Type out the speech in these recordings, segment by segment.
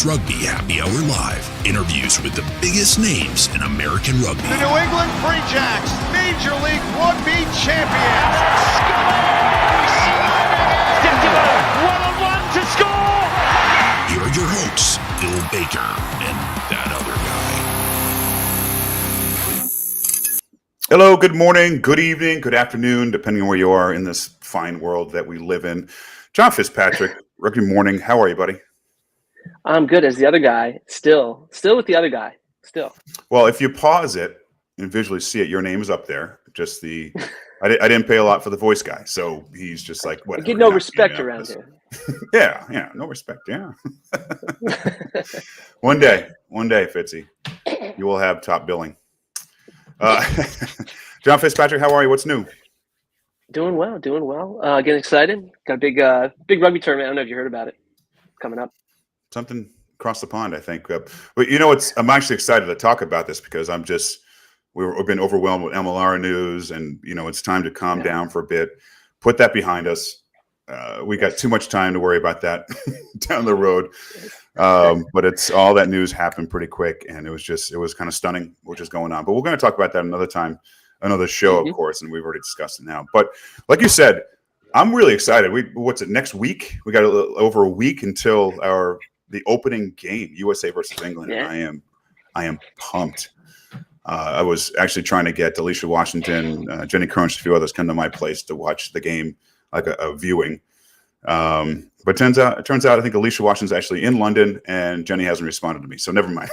Rugby Happy Hour Live. Interviews with the biggest names in American rugby. The New England Free Jacks, Major League Rugby champions. One-on-one to score. Here are your hosts, Phil Baker and that other guy. Hello, good morning, good evening, good afternoon, depending on where you are in this fine world that we live in. John Fitzpatrick, Rugby Morning. How are you, buddy? I'm good as the other guy. Still with the other guy. Still. Well, if you pause it and visually see it, your name is up there. Just I didn't pay a lot for the voice guy, so he's just like, whatever. I get no respect around here. Yeah, no respect. Yeah. One day, Fitzy, you will have top billing. John Fitzpatrick, how are you? What's new? Doing well. Getting excited. Got a big rugby tournament. I don't know if you heard about it. Coming up. Something across the pond, I think. But you know, I'm actually excited to talk about this because we've been overwhelmed with MLR news, and you know, it's time to calm down for a bit, put that behind us. We got too much time to worry about that down the road. But it's all that news happened pretty quick, and it was kind of stunning what is going on. But we're going to talk about that another time, another show, of course, and we've already discussed it now. But like you said, I'm really excited. What's it, next week? We got over a week until the opening game, USA versus England. Yeah. I am pumped. I was actually trying to get Alicia Washington, Jenny Crunch, a few others come to my place to watch the game, like a viewing. But it turns out, I think Alicia Washington's actually in London, and Jenny hasn't responded to me, so never mind.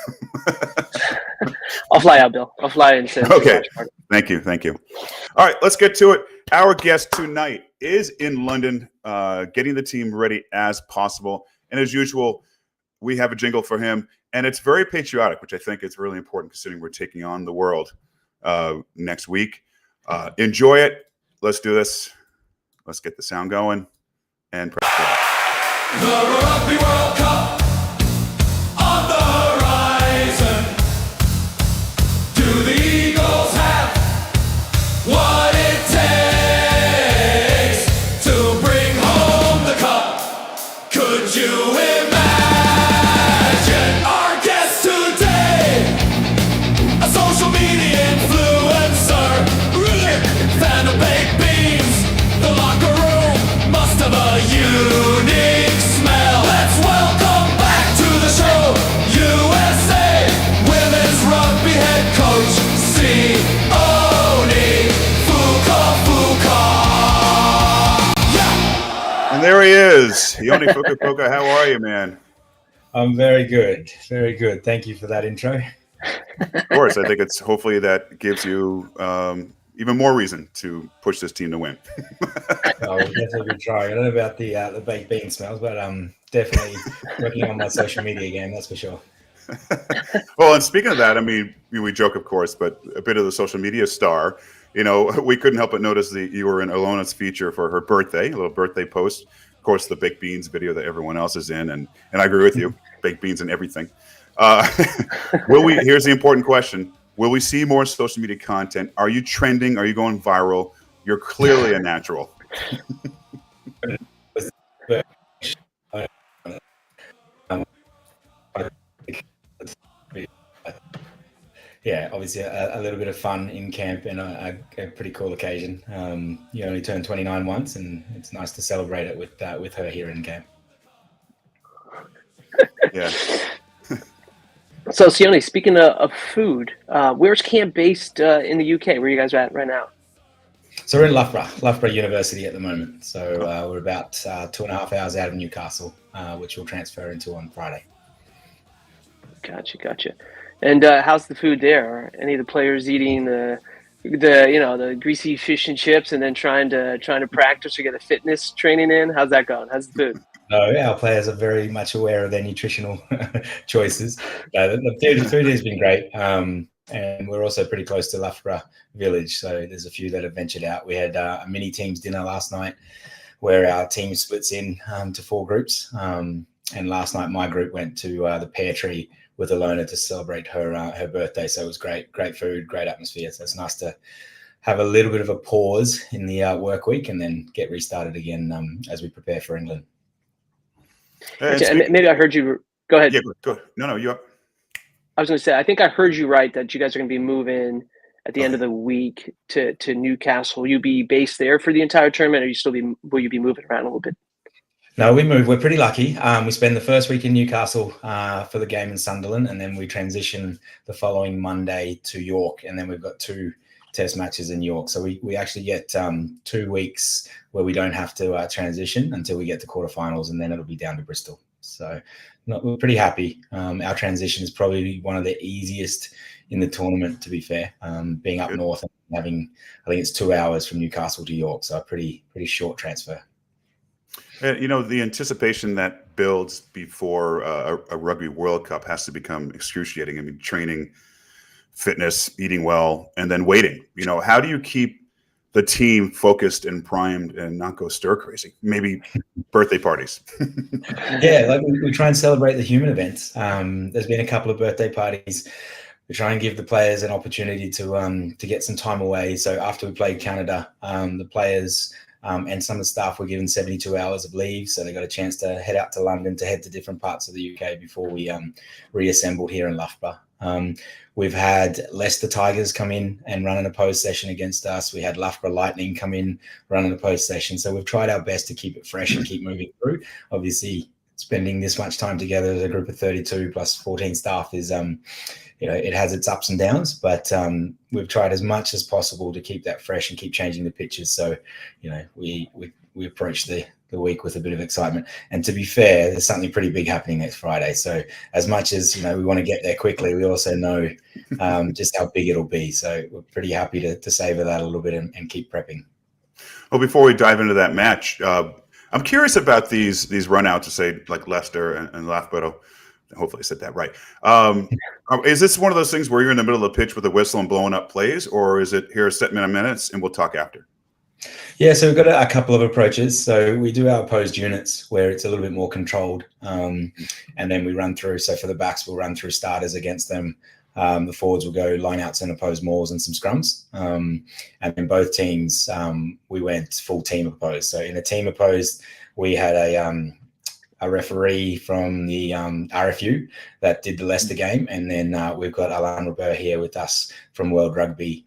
I'll fly out, Bill. I'll fly in. Okay. Thank you. All right, let's get to it. Our guest tonight is in London, getting the team ready as possible. And as usual, we have a jingle for him, and it's very patriotic, which I think is really important considering we're taking on the world next week. Enjoy it. Let's do this. Let's get the sound going and press play. The Rugby World Cup on the horizon. Do the Eagles have what it takes to bring home the cup? Could you imagine our guest today? A social media influencer, fan of baked beans. The locker room must have a unique smell. Let's welcome back to the show, USA Women's Rugby head coach, Sione Fukofuka. Yeah. And there he is, Sione Fukofuka. How are you, man? I'm very good. Thank you for that intro. Of course, I think it's hopefully that gives you even more reason to push this team to win. We'll definitely be trying. I don't know about the baked bean smells, but definitely working on my social media game, that's for sure. Well, and speaking of that, I mean, we joke, of course, but a bit of the social media star. You know, we couldn't help but notice that you were in Alona's feature for her birthday, a little birthday post. Of course, the baked beans video that everyone else is in, and I agree with you, baked beans and everything. Here's the important question. Will we see more social media content? Are you trending? Are you going viral? You're clearly a natural. Yeah, obviously a little bit of fun in camp and a pretty cool occasion. You only turned 29 once, and it's nice to celebrate it with her here in camp. Yeah. So, Sione, speaking of food, where's camp based in the UK? Where are you guys at right now? So we're in Loughborough University at the moment. So we're about 2.5 hours out of Newcastle, which we'll transfer into on Friday. Gotcha. And how's the food there? Are any of the players eating the greasy fish and chips, and then trying to practice or get a fitness training in? How's that going? How's the food? No, our players are very much aware of their nutritional choices. The food has been great, and we're also pretty close to Loughborough Village, so there's a few that have ventured out. We had a mini teams dinner last night where our team splits in to 4 groups, and last night my group went to the pear tree with Alona to celebrate her birthday, so it was great food, great atmosphere. So it's nice to have a little bit of a pause in the work week and then get restarted again as we prepare for England. Maybe I heard you Go ahead. Yeah, go. No, you. I was going to say, I think I heard you right that you guys are going to be moving at the end Okay. of the week to Newcastle. Will you be based there for the entire tournament, or will you be moving around a little bit? No, we move. We're pretty lucky. We spend the first week in Newcastle for the game in Sunderland, and then we transition the following Monday to York, and then we've got 2 test matches in York. So we actually get 2 weeks where we don't have to transition until we get to quarterfinals, and then it'll be down to Bristol. So we're pretty happy. Our transition is probably one of the easiest in the tournament, to be fair. Being up north and having, I think it's 2 hours from Newcastle to York, so a pretty short transfer. The anticipation that builds before a Rugby World Cup has to become excruciating. I mean, training, fitness, eating well, and then waiting. How do you keep the team focused and primed and not go stir crazy? Maybe birthday parties. Yeah, like we try and celebrate the human events. There's been a couple of birthday parties. We try and give the players an opportunity to get some time away. So after we played Canada, the players and some of the staff were given 72 hours of leave. So they got a chance to head out to London to head to different parts of the UK before we reassembled here in Loughborough. We've had Leicester Tigers come in and run an opposed session against us. We had Loughborough Lightning come in, run an opposed session. So we've tried our best to keep it fresh and keep moving through. Obviously, spending this much time together as a group of 32 plus 14 staff is it has its ups and downs, but we've tried as much as possible to keep that fresh and keep changing the pitches. So, we approach the week with a bit of excitement. And to be fair, there's something pretty big happening next Friday. So as much as, we want to get there quickly, we also know just how big it'll be. So we're pretty happy to savor that a little bit and keep prepping. Well, before we dive into that match, I'm curious about these run outs to say like Leicester and Loughborough. Hopefully I said that right. Is this one of those things where you're in the middle of the pitch with a whistle and blowing up plays, or is it here a set amount of minutes and we'll talk after? Yeah, so we've got a couple of approaches. So we do our opposed units where it's a little bit more controlled, and then we run through. So for the backs, we'll run through starters against them. The forwards will go line outs and opposed mauls and some scrums. And in both teams, we went full team opposed. So in a team opposed, we had a referee from the RFU that did the Leicester game. And then we've got Alain Robert here with us from World Rugby.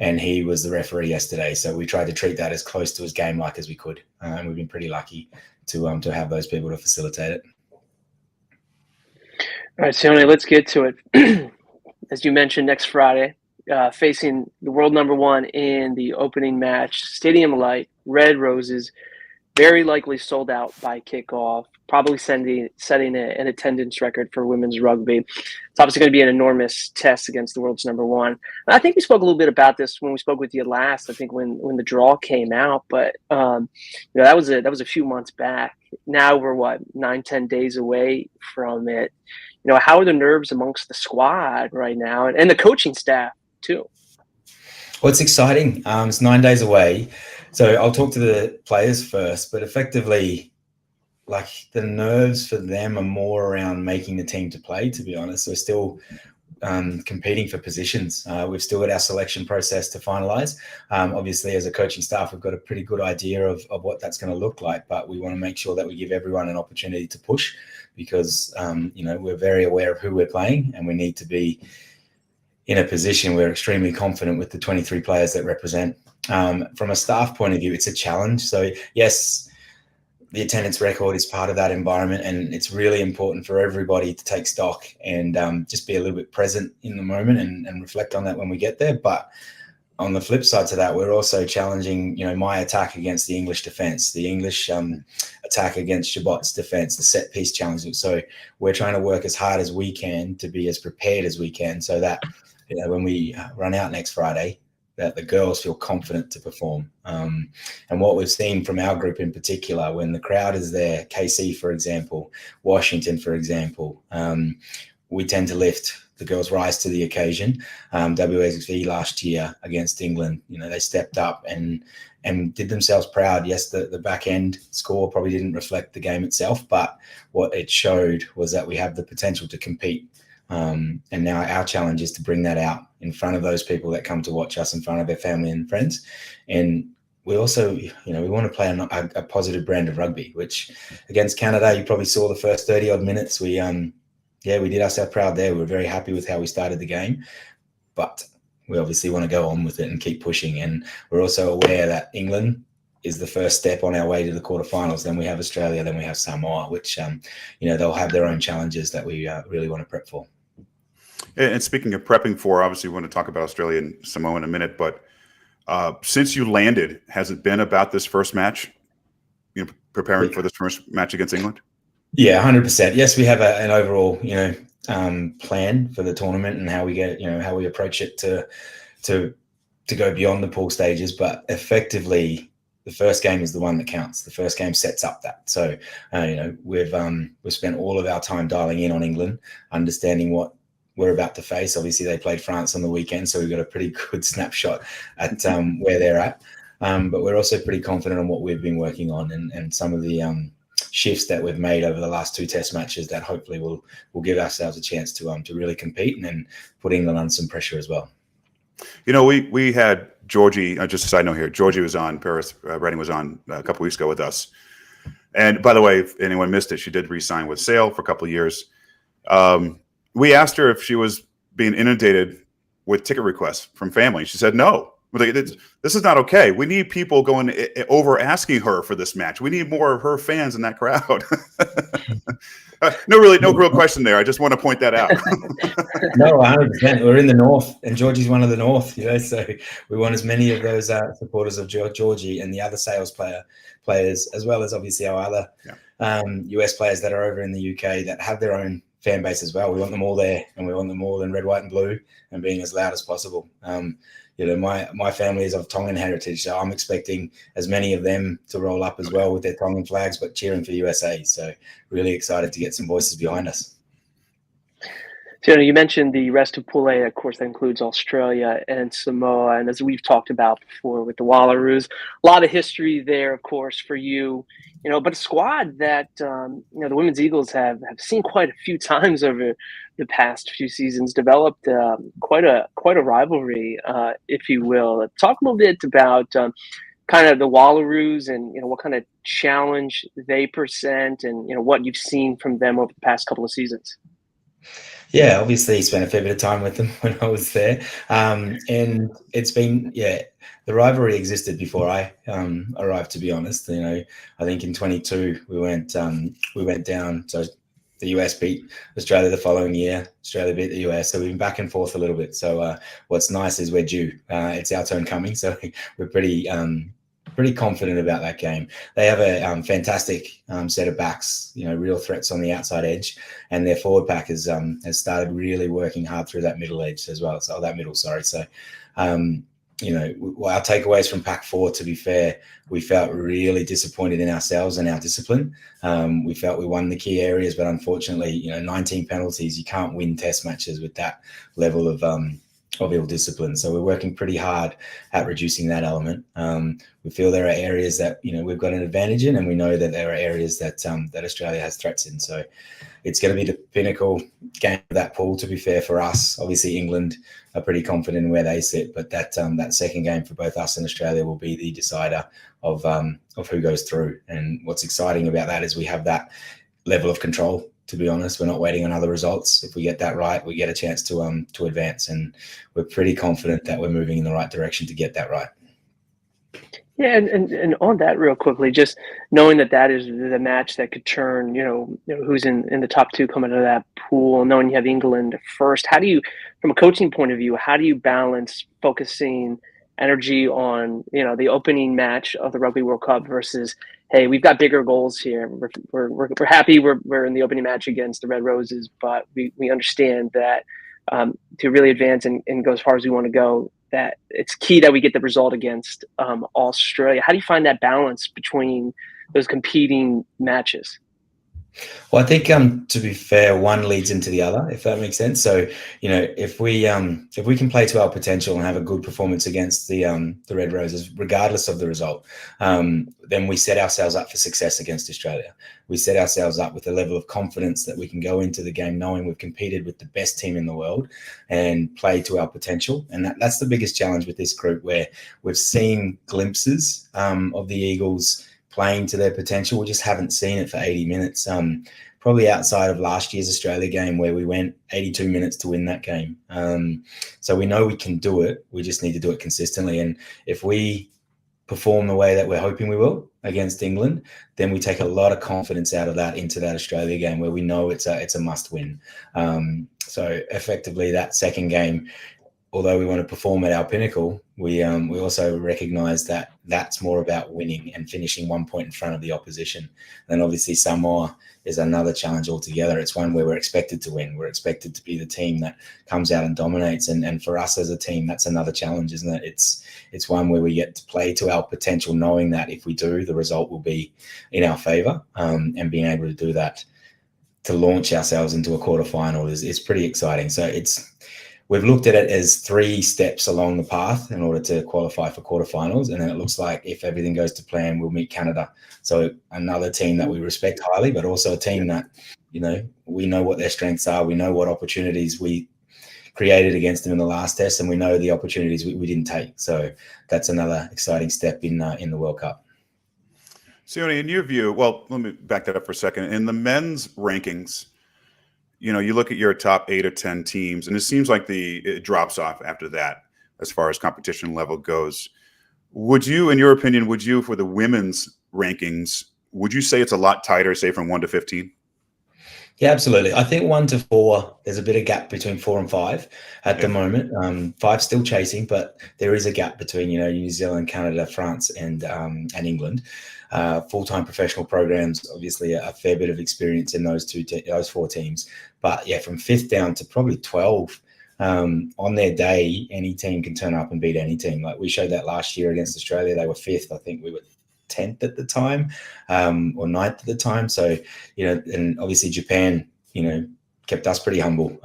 And he was the referee yesterday. So we tried to treat that as close to as game-like as we could. And we've been pretty lucky to have those people to facilitate it. All right, Sione, let's get to it. As you mentioned, next Friday, facing the world number 1 in the opening match, Stadium Light, Red Roses, very likely sold out by kickoff, probably setting an attendance record for women's rugby. It's obviously going to be an enormous test against the world's number 1. And I think we spoke a little bit about this when we spoke with you last, I think when the draw came out, but that was a few months back. Now we're 9-10 days away from it. How are the nerves amongst the squad right now and the coaching staff too? Well, it's exciting. It's 9 days away. So I'll talk to the players first, but effectively, like the nerves for them are more around making the team to play, to be honest. We're still competing for positions. We've still got our selection process to finalize. Obviously, as a coaching staff, we've got a pretty good idea of what that's going to look like, but we want to make sure that we give everyone an opportunity to push because, we're very aware of who we're playing and we need to be in a position we're extremely confident with the 23 players that represent. From a staff point of view, it's a challenge. So yes, the attendance record is part of that environment, and it's really important for everybody to take stock and just be a little bit present in the moment and reflect on that when we get there. But on the flip side to that, we're also challenging, my attack against the English defence, the English attack against Shabbat's defence, the set piece challenges. So we're trying to work as hard as we can to be as prepared as we can so that, when we run out next Friday, that the girls feel confident to perform. And what we've seen from our group in particular, when the crowd is there, KC, for example, Washington, for example, we tend to lift. The girls rise to the occasion. WXV last year against England, they stepped up and did themselves proud. Yes, the back end score probably didn't reflect the game itself, but what it showed was that we have the potential to compete. And now our challenge is to bring that out in front of those people that come to watch us, in front of their family and friends. And we also, we want to play a positive brand of rugby, which against Canada, you probably saw the first 30 odd minutes. We did ourselves proud there. We were very happy with how we started the game, but we obviously want to go on with it and keep pushing. And we're also aware that England is the first step on our way to the quarterfinals. Then we have Australia, then we have Samoa, which, they'll have their own challenges that we really want to prep for. And speaking of prepping for, obviously we want to talk about Australia and Samoa in a minute, but since you landed, has it been about this first match, preparing for this first match against England? Yeah, 100%. Yes, we have an overall, plan for the tournament and how we get, how we approach it to go beyond the pool stages. But effectively, the first game is the one that counts. The first game sets up that. So, we've spent all of our time dialing in on England, understanding what we're about to face. Obviously, they played France on the weekend, so we've got a pretty good snapshot at where they're at. But we're also pretty confident on what we've been working on and some of the shifts that we've made over the last 2 test matches that hopefully will give ourselves a chance to really compete and then put England under some pressure as well. We had Georgie, just a side note here, Georgie was on, Paris Redding was on a couple weeks ago with us. And by the way, if anyone missed it, she did re-sign with Sale for a couple of years. We asked her if she was being inundated with ticket requests from family. She said no. This is not okay. We need people going over asking her for this match. We need more of her fans in that crowd. No real question there. I just want to point that out. No, 100%. We're in the north, and Georgie's one of the north. So we want as many of those supporters of Georgie and the other sales players, as well as obviously our other US players that are over in the UK that have their own fan base as well. We want them all there, and we want them all in red, white, and blue, and being as loud as possible. My family is of Tongan heritage, so I'm expecting as many of them to roll up as well with their Tongan flags, but cheering for USA. So really excited to get some voices behind us. So, you mentioned the rest of Pool A. Of course, that includes Australia and Samoa. And as we've talked about before with the Wallaroos, a lot of history there, of course, for you. But a squad that, the Women's Eagles have seen quite a few times over the past few seasons, developed quite a rivalry, if you will. Talk a little bit about kind of the Wallaroos and, what kind of challenge they present and, what you've seen from them over the past couple of seasons. Yeah, obviously spent a fair bit of time with them when I was there. And it's been, the rivalry existed before I arrived, to be honest. I think in 22 we went down. So the US beat Australia the following year. Australia beat the US. So we've been back and forth a little bit. So what's nice is we're due. It's our turn coming. So we're pretty confident about that game. They have a fantastic set of backs, real threats on the outside edge, and their forward pack has started really working hard through that middle edge as well. So that middle, sorry. So, our takeaways from pack 4, to be fair, we felt really disappointed in ourselves and our discipline. We felt we won the key areas, but unfortunately, 19 penalties, you can't win test matches with that level of ill discipline. So we're working pretty hard at reducing that element. We feel there are areas that we've got an advantage in, and we know that there are areas that Australia has threats in. So it's going to be the pinnacle game of that pool, to be fair, for us. Obviously England are pretty confident in where they sit, but that second game for both us and Australia will be the decider of who goes through. And what's exciting about that is we have that level of control. To be honest, we're not waiting on other results. If we get that right, we get a chance to advance, and we're pretty confident that we're moving in the right direction to get that right. Yeah, and on that real quickly, just knowing that is the match that could turn, who's in the top 2 coming out of that pool, knowing you have England first, how do you, from a coaching point of view, how do you balance focusing energy on, the opening match of the Rugby World Cup versus, hey, we've got bigger goals here. We're happy we're in the opening match against the Red Roses, but we understand that to really advance and go as far as we want to go, that it's key that we get the result against Australia. How do you find that balance between those competing matches? Well, I think to be fair, one leads into the other, if that makes sense. So, if we can play to our potential and have a good performance against the Red Roses, regardless of the result, then we set ourselves up for success against Australia. We set ourselves up with a level of confidence that we can go into the game knowing we've competed with the best team in the world and play to our potential. And that's the biggest challenge with this group, where we've seen glimpses of the Eagles playing to their potential. We just haven't seen it for 80 minutes. Probably outside of last year's Australia game, where we went 82 minutes to win that game. So we know we can do it. We just need to do it consistently. And if we perform the way that we're hoping we will against England, then we take a lot of confidence out of that into that Australia game, where we know it's a must win. So effectively, that second game, although we want to perform at our pinnacle, we also recognise that that's more about winning and finishing 1 point in front of the opposition. And obviously Samoa is another challenge altogether. It's one where we're expected to win. We're expected to be the team that comes out and dominates. And for us as a team, that's another challenge, isn't it? It's one where we get to play to our potential, knowing that if we do, the result will be in our favour, and being able to do that to launch ourselves into a quarterfinal is pretty exciting. So we've looked at it as 3 steps along the path in order to qualify for quarterfinals. And then it looks like if everything goes to plan, we'll meet Canada. So another team that we respect highly, but also a team that, we know what their strengths are. We know what opportunities we created against them in the last test, and we know the opportunities we didn't take. So that's another exciting step in the World Cup. Sione, in your view, well, let me back that up for a second. In the men's rankings, you look at your top 8 or 10 teams, and it seems like it drops off after that as far as competition level goes. Would you, in your opinion, for the women's rankings, would you say it's a lot tighter, say from 1 to 15? Yeah, absolutely. I think 1 to 4, there's a bit of gap between 4 and 5 at the moment. 5 still chasing, but there is a gap between, New Zealand, Canada, France, and England. Full-time professional programs, obviously a fair bit of experience in those 4 teams. But yeah, from 5th down to probably 12, on their day, any team can turn up and beat any team. Like we showed that last year against Australia. They were 5th. I think we were 10th at the time, or 9th at the time. So, and obviously Japan, kept us pretty humble.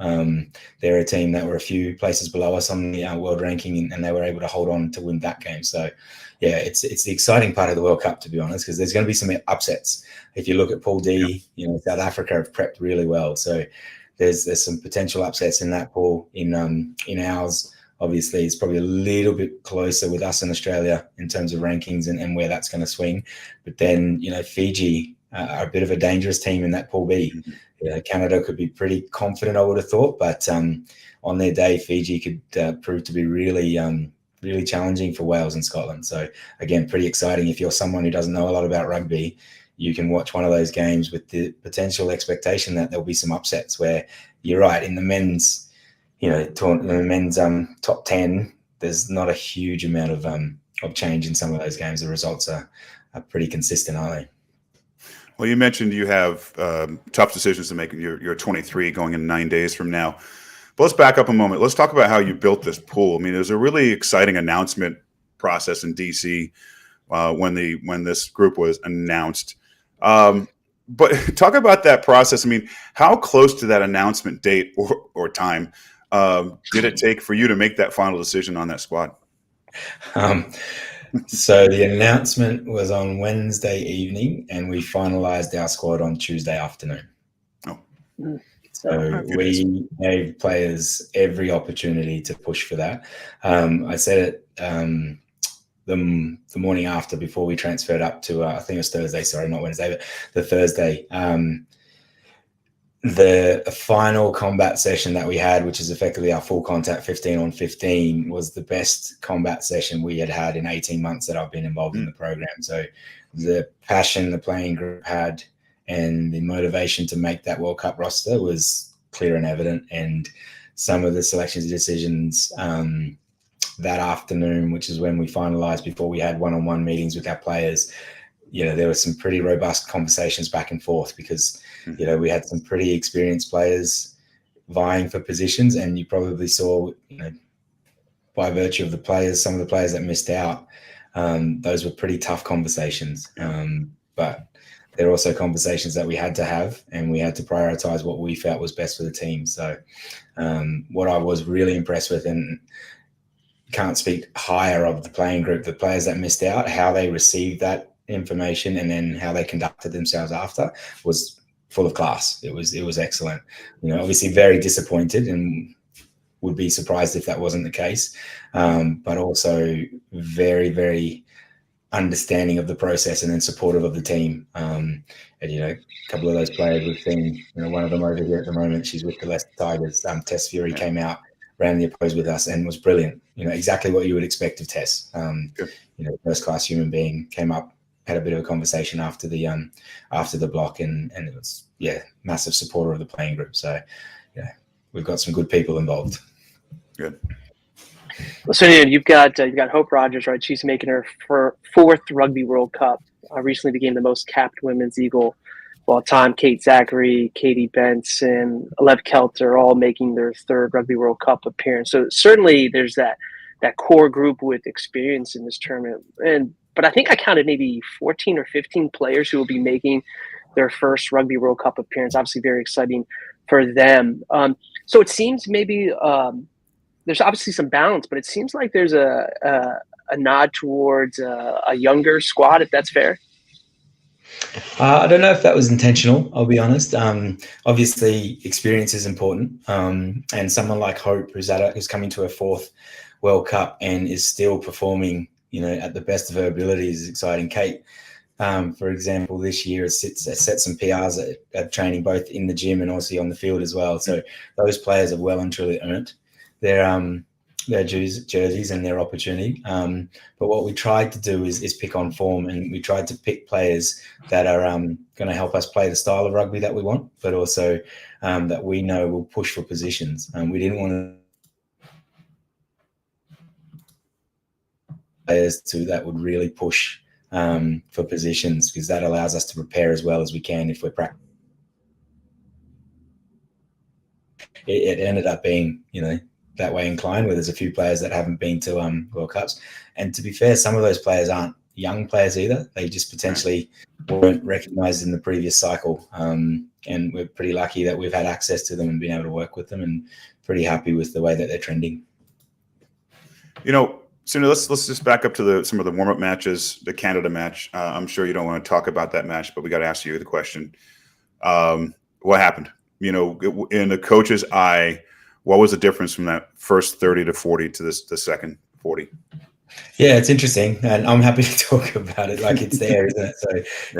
They're a team that were a few places below us on the world ranking, and they were able to hold on to win that game. So, yeah, it's the exciting part of the World Cup, to be honest, because there's going to be some upsets. If you look at Pool D, South Africa have prepped really well. So there's some potential upsets in that pool. In ours, obviously, it's probably a little bit closer with us in Australia in terms of rankings and where that's going to swing. But then, Fiji are a bit of a dangerous team in that Pool B. Canada could be pretty confident, I would have thought, but on their day, Fiji could prove to be really challenging for Wales and Scotland. So again, pretty exciting. If you're someone who doesn't know a lot about rugby, you can watch one of those games with the potential expectation that there'll be some upsets, where you're right, in the men's, top 10, there's not a huge amount of change in some of those games. The results are pretty consistent, aren't they? Well, you mentioned you have tough decisions to make. You're 23 going in 9 days from now. But let's back up a moment. Let's talk about how you built this pool. I mean, there's a really exciting announcement process in DC when this group was announced. But talk about that process. I mean, how close to that announcement date or time did it take for you to make that final decision on that squad? So the announcement was on Wednesday evening, and we finalized our squad on Tuesday afternoon. Oh. So we gave players every opportunity to push for that. I said it the morning after, before we transferred up to, I think it was Thursday, sorry, not Wednesday, but the Thursday. The final combat session that we had, which is effectively our full contact 15 on 15, was the best combat session we had in 18 months that I've been involved in the program. So the passion the playing group had and the motivation to make that World Cup roster was clear and evident. And some of the selection decisions that afternoon, which is when we finalized, before we had one-on-one meetings with our players, there were some pretty robust conversations back and forth, because we had some pretty experienced players vying for positions, and you probably saw, by virtue of some of the players that missed out, those were pretty tough conversations. But they're also conversations that we had to have, and we had to prioritize what we felt was best for the team. So what I was really impressed with, and can't speak higher of the playing group, the players that missed out, how they received that information and then how they conducted themselves after was full of class. It was excellent. Obviously very disappointed and would be surprised if that wasn't the case, but also very, very understanding of the process and then supportive of the team. And a couple of those players we've seen, one of them over here at the moment, she's with the Leicester Tigers. Tess Fury came out, ran the oppose with us, and was brilliant. Exactly what you would expect of Tess. First class human being, came up, had a bit of a conversation after the block, and it was massive supporter of the playing group. So we've got some good people involved. Good. Well, so you've got Hope Rogers, right? She's making her fourth Rugby World Cup. Recently became the most capped women's Eagle of all time. Kate Zachary, Katie Benson, Alev Kelter, all making their third Rugby World Cup appearance. So certainly there's that core group with experience in this tournament. But I think I counted maybe 14 or 15 players who will be making their first Rugby World Cup appearance. Obviously very exciting for them. So it seems maybe there's obviously some balance, but it seems like there's a nod towards a younger squad, if that's fair. I don't know if that was intentional, I'll be honest. Obviously, experience is important. And someone like Hope, who's coming to her fourth World Cup and is still performing, at the best of her ability, is exciting. Kate, for example, this year has set some PRs at training, both in the gym and also on the field as well. So those players have well and truly earned their jerseys and their opportunity. But what we tried to do is pick on form, and we tried to pick players that are going to help us play the style of rugby that we want, but also that we know will push for positions. We didn't want to players that would really push for positions, because that allows us to prepare as well as we can if we're practicing. It ended up being, that way inclined, where there's a few players that haven't been to World Cups. And to be fair, some of those players aren't young players either. They just potentially weren't recognised in the previous cycle. And we're pretty lucky that we've had access to them and been able to work with them, and pretty happy with the way that they're trending. Sione, let's just back up to some of the warm-up matches, the Canada match. I'm sure you don't want to talk about that match, but we got to ask you the question. What happened? In the coach's eye, what was the difference from that first 30 to 40 to the second 40? Yeah, it's interesting, and I'm happy to talk about it like it's there, isn't it? So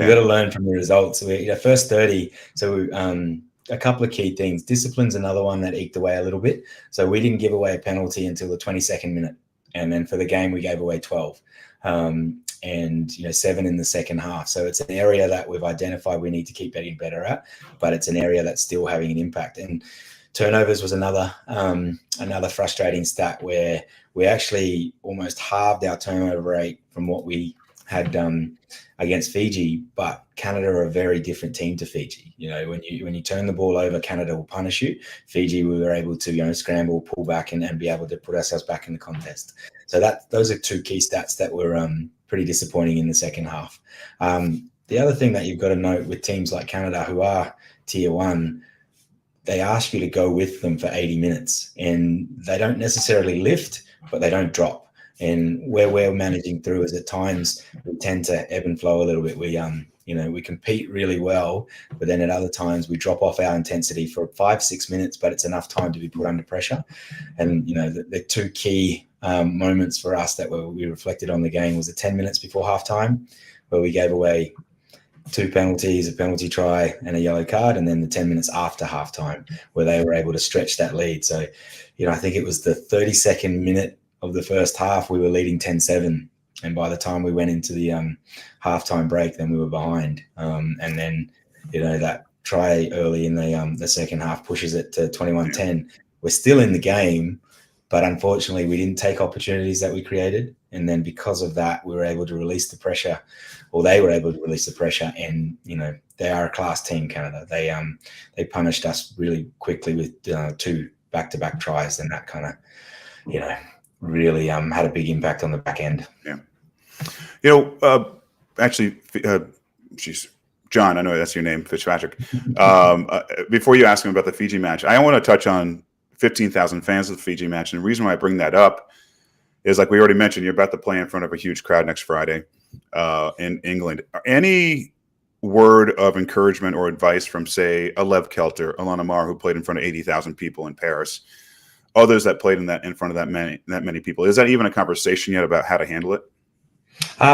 you've got to learn from the results. First 30, so a couple of key things. Discipline's another one that eked away a little bit. So we didn't give away a penalty until the 22nd minute. And then for the game, we gave away 12 and 7 in the second half. So it's an area that we've identified we need to keep getting better at, but it's an area that's still having an impact. And turnovers was another frustrating stat, where we actually almost halved our turnover rate from what we had against Fiji, but Canada are a very different team to Fiji. When you turn the ball over, Canada will punish you. Fiji, we were able to scramble, pull back, and be able to put ourselves back in the contest. So those are two key stats that were pretty disappointing in the second half. The other thing that you've got to note with teams like Canada, who are tier 1, they ask you to go with them for 80 minutes, and they don't necessarily lift, but they don't drop. And where we're managing through is at times we tend to ebb and flow a little bit. We compete really well, but then at other times we drop off our intensity for 5-6 minutes, but it's enough time to be put under pressure. And the two key moments for us that we reflected on the game was the 10 minutes before halftime, where we gave away 2 penalties, a penalty try and a yellow card, and then the 10 minutes after halftime, where they were able to stretch that lead. So I think it was the 32nd minute of the first half, we were leading 10-7, and by the time we went into the halftime break, then we were behind. And then that try early in the second half pushes it to 21-10. We're still in the game, but unfortunately we didn't take opportunities that we created, and then because of that we were able to release the pressure, or they were able to release the pressure. And they are a class team, Canada. They punished us really quickly with 2 back-to-back tries, and that kind of really had a big impact on the back end. Actually, she's John, I know that's your name, Fitzpatrick. Before you ask him about the Fiji match, I want to touch on 15,000 fans of the Fiji match. And the reason why I bring that up is, like we already mentioned, you're about to play in front of a huge crowd next Friday in England. Any word of encouragement or advice from, say, a Lev Kelter, Alana Marr, who played in front of 80,000 people in Paris, others that played in front of that many people? Is that even a conversation yet about how to handle it?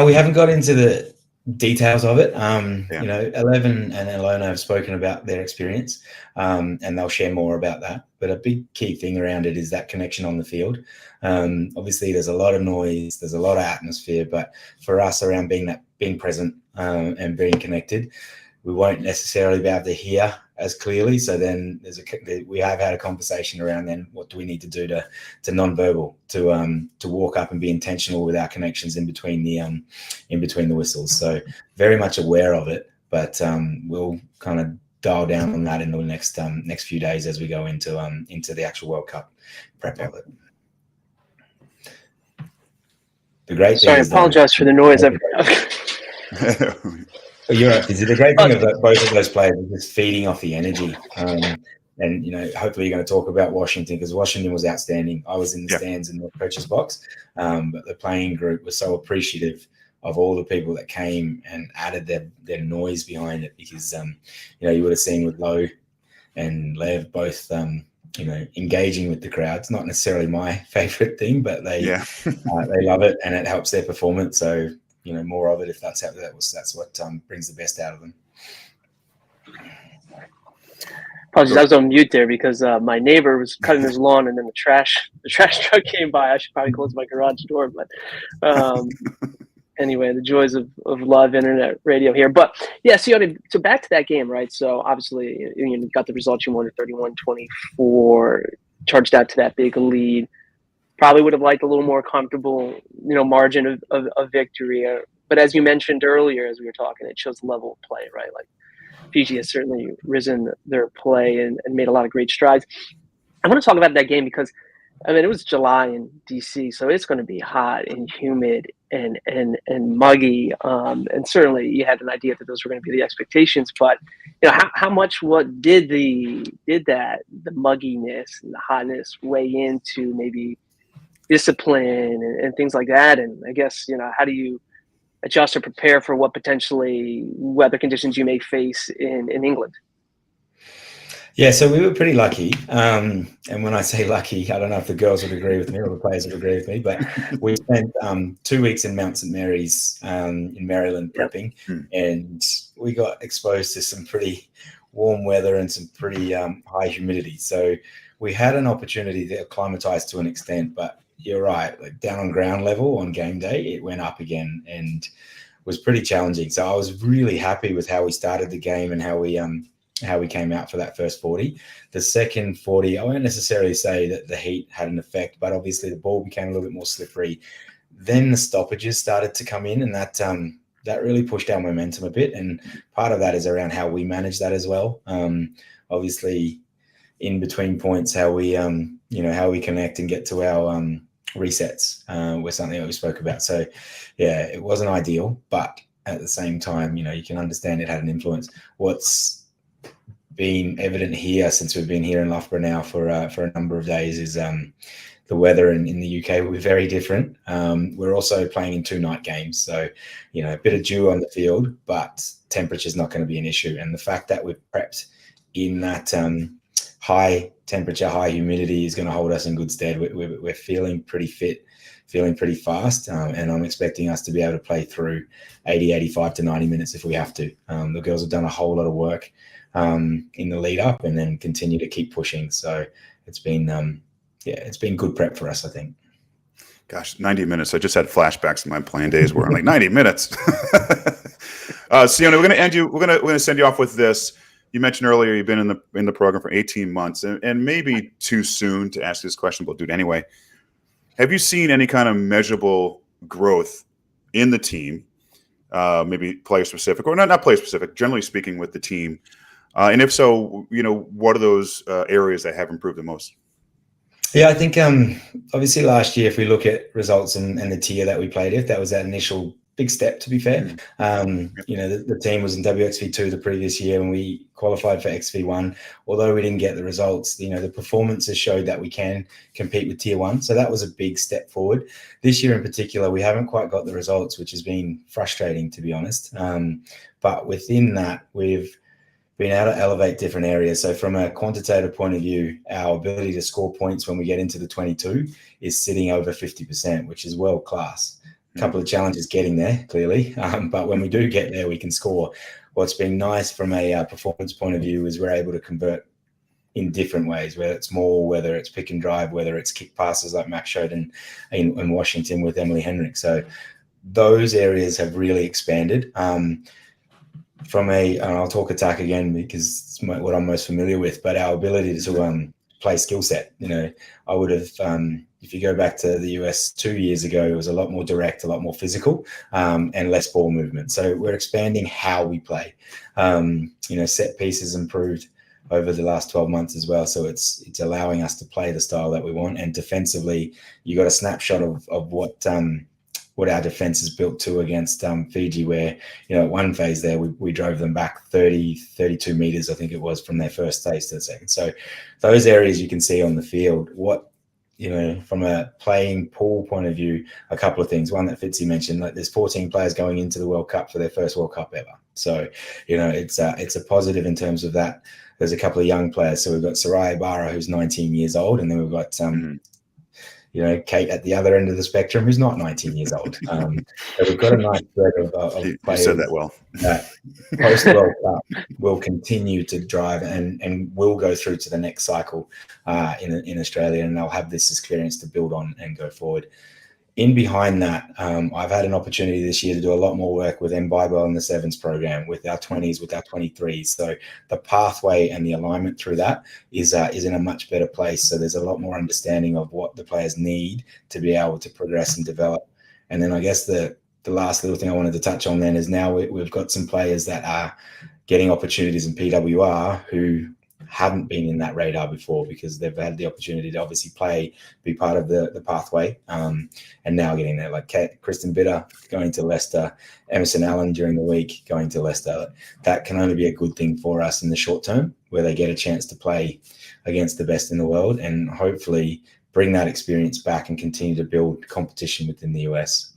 We haven't got into the details of it. You know, 11 and Ilona have spoken about their experience, and they'll share more about that. But a big key thing around it is that connection on the field. Obviously, there's a lot of noise, there's a lot of atmosphere, but for us, around being present and being connected, we won't necessarily be able to hear as clearly. So then we have had a conversation around then what do we need to do to nonverbal to walk up and be intentional with our connections in between the whistles. So very much aware of it, but we'll kind of dial down on that in the next few days as we go into the actual World Cup prep of it. The great thing I apologize for the noise. You're right. The great thing about both of those players is just feeding off the energy. And, you know, hopefully you're going to talk about Washington, because Washington was outstanding. I was in the stands in the coach's box, but the playing group was so appreciative of all the people that came and added their noise behind it, because, you know, you would have seen with Lowe and Lev both, you know, engaging with the crowd. It's not necessarily my favorite thing, but they love it and it helps their performance. So, you know, more of it if that's what brings the best out of them. Apologies, I was on mute there because my neighbor was cutting his lawn, and then the trash truck came by. I should probably close my garage door, but anyway, the joys of live internet radio here. But yeah, Sione, so back to that game, right? So obviously, you got the result. You won at 31-24, charged out to that big lead. Probably would have liked a little more comfortable, you know, margin of victory. But as you mentioned earlier, as we were talking, it shows the level of play, right? Like Fiji has certainly risen their play and made a lot of great strides. I want to talk about that game because, I mean, it was July in DC, so it's going to be hot and humid and muggy. And certainly you had an idea that those were going to be the expectations. But, you know, what did the mugginess and the hotness weigh into maybe discipline and things like that? And I guess, you know, how do you adjust or prepare for what potentially weather conditions you may face in England? Yeah, so we were pretty lucky. And when I say lucky, I don't know if the girls would agree with me or the players would agree with me, but we spent 2 weeks in Mount St. Mary's in Maryland prepping, and we got exposed to some pretty warm weather and some pretty high humidity. So we had an opportunity to acclimatize to an extent, but you're right, like down on ground level on game day, it went up again and was pretty challenging. So I was really happy with how we started the game and how we came out for that first 40. The second 40, I won't necessarily say that the heat had an effect, but obviously the ball became a little bit more slippery. Then the stoppages started to come in, and that really pushed our momentum a bit. And part of that is around how we manage that as well. Obviously, in between points, how we connect and get to our resets was something that we spoke about. So, yeah, it wasn't ideal, but at the same time, you know, you can understand it had an influence. What's been evident here since we've been here in Loughborough now for a number of days is the weather in the UK will be very different. We're also playing in 2 night games, so, you know, a bit of dew on the field, but temperature's not going to be an issue. And the fact that we've prepped in that high temperature, high humidity is going to hold us in good stead. We're feeling pretty fit, feeling pretty fast, and I'm expecting us to be able to play through 80, 85 to 90 minutes if we have to. The girls have done a whole lot of work in the lead up and then continue to keep pushing. So it's been good prep for us, I think. Gosh, 90 minutes. I just had flashbacks to my playing days where I'm like, 90 minutes. Sione, we're going to end you. We're going to send you off with this. You mentioned earlier you've been in the program for 18 months, and maybe too soon to ask this question, but I'll do it anyway. Have you seen any kind of measurable growth in the team, maybe player specific or not player specific, generally speaking with the team? And if so, you know, what are those areas that have improved the most? Yeah, I think obviously last year, if we look at results and the tier that we played, if that was that initial big step, to be fair. The team was in WXV2 the previous year, and we qualified for XV1. Although we didn't get the results, the performances showed that we can compete with Tier 1. So that was a big step forward. This year in particular, we haven't quite got the results, which has been frustrating, to be honest. But within that, we've been able to elevate different areas. So from a quantitative point of view, our ability to score points when we get into the 22 is sitting over 50%, which is world class. A couple of challenges getting there, clearly. But when we do get there, we can score. What's been nice from a performance point of view is we're able to convert in different ways, whether it's maul, whether it's pick and drive, whether it's kick passes like Max showed in Washington with Emily Henrik. So those areas have really expanded. And I'll talk attack again because it's what I'm most familiar with, but our ability to play skill set. I would have, if you go back to the US 2 years ago, it was a lot more direct, a lot more physical, and less ball movement. So we're expanding how we play. Set pieces improved over the last 12 months as well. So it's allowing us to play the style that we want. And defensively, you got a snapshot of what our defense is built to against Fiji, where, at one phase there, we drove them back 32 meters, I think it was, from their first phase to the second. So those areas you can see on the field. From a playing pool point of view, a couple of things. One that Fitzy mentioned, like there's 14 players going into the World Cup for their first World Cup ever. So, it's a positive in terms of that. There's a couple of young players. So we've got Soraya Barra, who's 19 years old, and then we've got Kate at the other end of the spectrum, who's not 19 years old. So we've got a nice spread of players. You said that well. That post World Cup will continue to drive and will go through to the next cycle in Australia, and they'll have this experience to build on and go forward. In behind that, I've had an opportunity this year to do a lot more work with Mbibel and the Sevens program, with our 20s, with our 23s. So the pathway and the alignment through that is in a much better place. So there's a lot more understanding of what the players need to be able to progress and develop. And then I guess the last little thing I wanted to touch on then is now we've got some players that are getting opportunities in PWR who haven't been in that radar before, because they've had the opportunity to obviously be part of the pathway, and now getting there, like Kristen Bitter going to Leicester, Emerson Allen during the week going to Leicester. That can only be a good thing for us in the short term, where they get a chance to play against the best in the world and hopefully bring that experience back and continue to build competition within the US.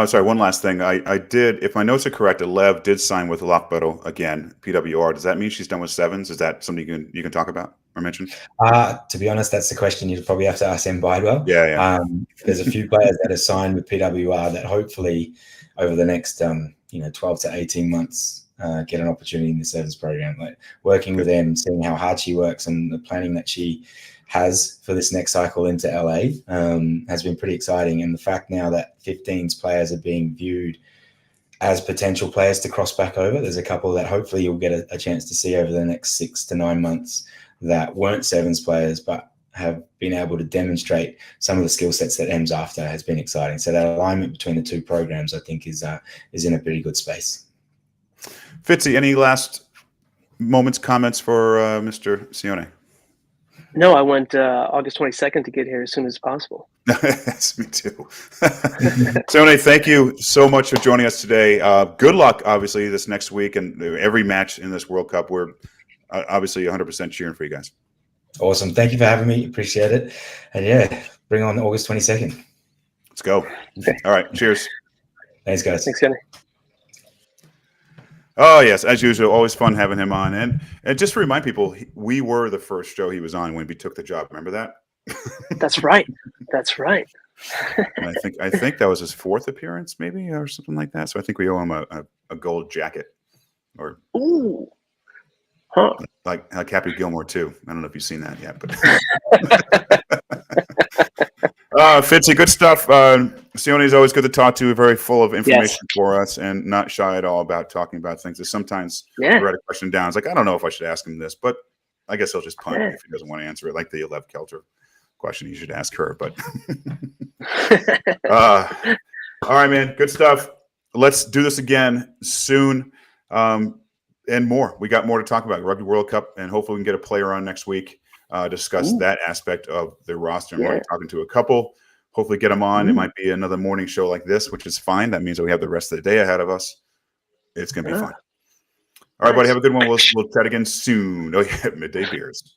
Sorry, one last thing. I did, if my notes are correct, Lev did sign with Lockbottle again, PWR. Does that mean she's done with Sevens? Is that something you can talk about or mention? To be honest, that's the question you'd probably have to ask M. Bidewell. Yeah. There's a few players that are signed with PWR that hopefully over the next 12 to 18 months get an opportunity in the Sevens program. Like working with them, seeing how hard she works and the planning that she has for this next cycle into LA has been pretty exciting. And the fact now that 15's players are being viewed as potential players to cross back over, there's a couple that hopefully you'll get a chance to see over the next 6 to 9 months that weren't Sevens players, but have been able to demonstrate some of the skill sets that M's after has been exciting. So that alignment between the two programs, I think, is in a pretty good space. Fitzy, any last moments, comments for Mr. Sione? No, I went August 22nd to get here as soon as possible. Yes, me too. Sione, thank you so much for joining us today. Good luck, obviously, this next week and every match in this World Cup. We're obviously 100% cheering for you guys. Awesome. Thank you for having me. Appreciate it. And yeah, bring on August 22nd. Let's go. Okay. All right. Cheers. Thanks, guys. Thanks, Kenny. Oh, yes. As usual, always fun having him on. And just to remind people, we were the first show he was on when he took the job. Remember that? That's right. That's right. And I think that was his 4th appearance, maybe, or something like that. So I think we owe him a gold jacket. Or ooh. Huh. Like Happy Gilmore, too. I don't know if you've seen that yet. But Fitzy, good stuff. Sione is always good to talk to, very full of information for us and not shy at all about talking about things. There's sometimes I write a question down. It's like, I don't know if I should ask him this, but I guess he'll just punt if he doesn't want to answer it. Like the Lev Kelter question, you should ask her. But all right, man, good stuff. Let's do this again soon and more. We got more to talk about. Rugby World Cup, and hopefully we can get a player on next week. Discuss that aspect of the roster. I'm already talking to a couple hopefully get them on. It might be another morning show like this, which is fine. That means that we have the rest of the day ahead of us. It's going to be fun. All right, buddy. Have a good one. We'll chat again soon. Oh, yeah, Midday Beers.